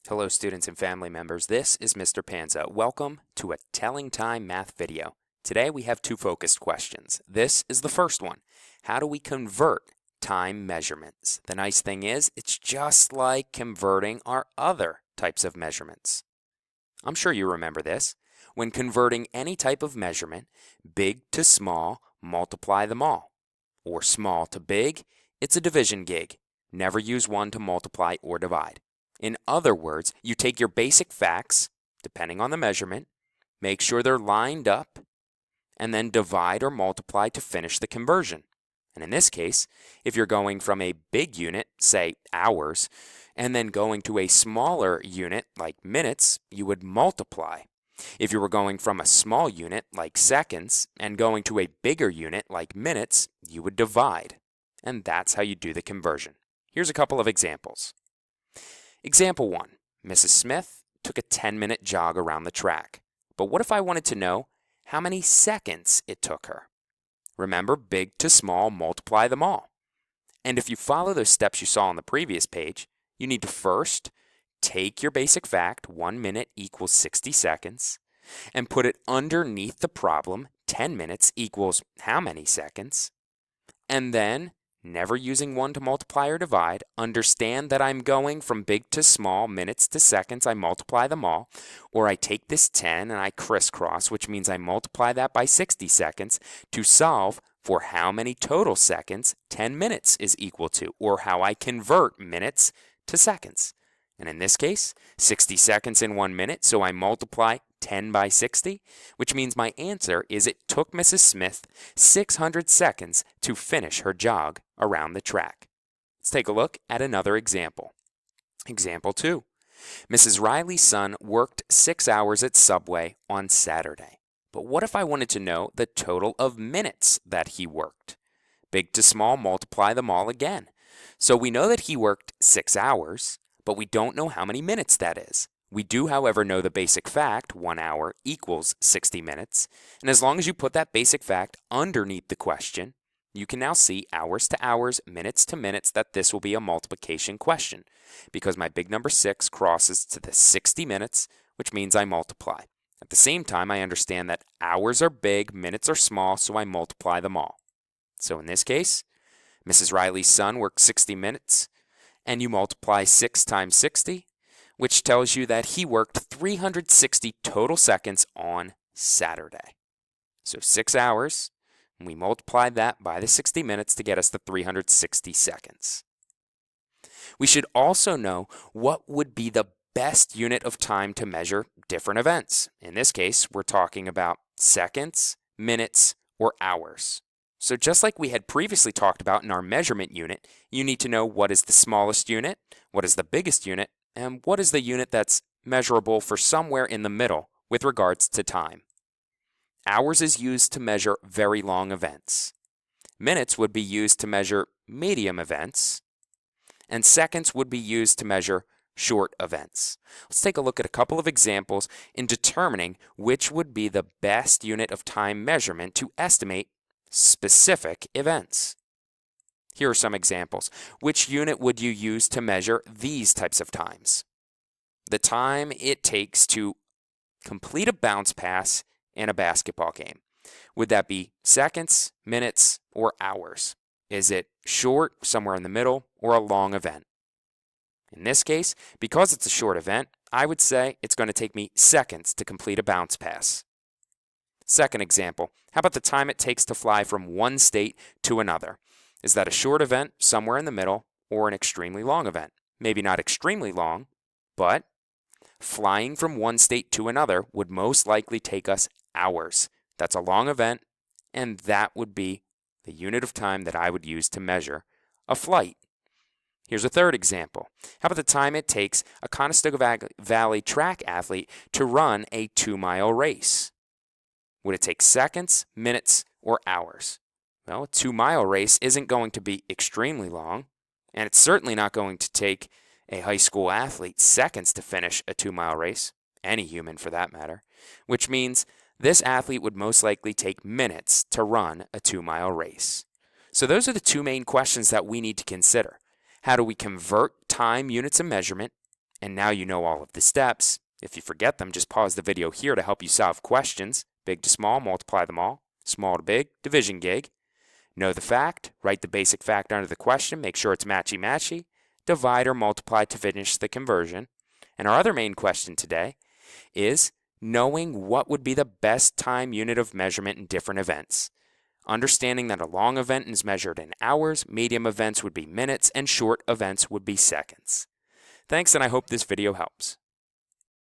Hello students and family members, this is Mr. Panza. Welcome to a Telling Time math video. Today we have two focused questions. This is the first one. How do we convert time measurements? The nice thing is, it's just like converting our other types of measurements. I'm sure you remember this. When converting any type of measurement, big to small, multiply them all. Or small to big, it's a division gig. Never use one to multiply or divide. In other words, you take your basic facts, depending on the measurement, make sure they're lined up, and then divide or multiply to finish the conversion. And in this case, if you're going from a big unit, say hours, and then going to a smaller unit like minutes, you would multiply. If you were going from a small unit like seconds and going to a bigger unit like minutes, you would divide. And that's how you do the conversion. Here's a couple of examples. Example 1. Mrs. Smith took a 10-minute jog around the track. But what if I wanted to know how many seconds it took her? Remember, big to small, multiply them all. And if you follow those steps you saw on the previous page, you need to first take your basic fact, 1 minute equals 60 seconds, and put it underneath the problem, 10 minutes equals how many seconds? And then, never using one to multiply or divide, understand that I'm going from big to small, minutes to seconds, I multiply them all, or I take this 10 and I crisscross, which means I multiply that by 60 seconds to solve for how many total seconds 10 minutes is equal to, or how I convert minutes to seconds. And in this case, 60 seconds in 1 minute, so I multiply 10 by 60, which means my answer is it took Mrs. Smith 600 seconds to finish her jog around the track. Let's take a look at another example. Example 2. Mrs. Reilly's son worked 6 hours at Subway on Saturday. But what if I wanted to know the total of minutes that he worked? Big to small, multiply them all again. So we know that he worked 6 hours, but we don't know how many minutes that is. We do, however, know the basic fact, 1 hour equals 60 minutes. And as long as you put that basic fact underneath the question, you can now see hours to hours, minutes to minutes, that this will be a multiplication question, because my big number 6 crosses to the 60 minutes, which means I multiply. At the same time, I understand that hours are big, minutes are small, so I multiply them all. So in this case, Mrs. Reilly's son worked 60 minutes, and you multiply 6 times 60, which tells you that he worked 360 total seconds on Saturday. So 6 hours, and we multiply that by the 60 minutes to get us the 360 seconds. We should also know what would be the best unit of time to measure different events. In this case, we're talking about seconds, minutes, or hours. So just like we had previously talked about in our measurement unit, you need to know what is the smallest unit, what is the biggest unit, and what is the unit that's measurable for somewhere in the middle with regards to time. Hours is used to measure very long events. Minutes would be used to measure medium events, and seconds would be used to measure short events. Let's take a look at a couple of examples in determining which would be the best unit of time measurement to estimate specific events. Here are some examples. Which unit would you use to measure these types of times? The time it takes to complete a bounce pass in a basketball game. Would that be seconds, minutes, or hours? Is it short, somewhere in the middle, or a long event? In this case, because it's a short event, I would say it's going to take me seconds to complete a bounce pass. Second example, how about the time it takes to fly from one state to another? Is that a short event, somewhere in the middle, or an extremely long event? Maybe not extremely long, but flying from one state to another would most likely take us hours. That's a long event, and that would be the unit of time that I would use to measure a flight. Here's a third example. How about the time it takes a Conestoga Valley track athlete to run a 2-mile race? Would it take seconds, minutes, or hours? Well, a 2-mile race isn't going to be extremely long, and it's certainly not going to take a high school athlete seconds to finish a 2-mile race, any human for that matter, which means this athlete would most likely take minutes to run a 2-mile race. So those are the two main questions that we need to consider. How do we convert time units of measurement And now you know all of the steps. If you forget them, just pause the video here to help you solve questions. Big to small, multiply them all. Small to big, division gig. Know the fact, write the basic fact under the question, make sure it's matchy-matchy. Divide or multiply to finish the conversion. And our other main question today is knowing what would be the best time unit of measurement in different events. Understanding that a long event is measured in hours, medium events would be minutes, and short events would be seconds. Thanks, and I hope this video helps.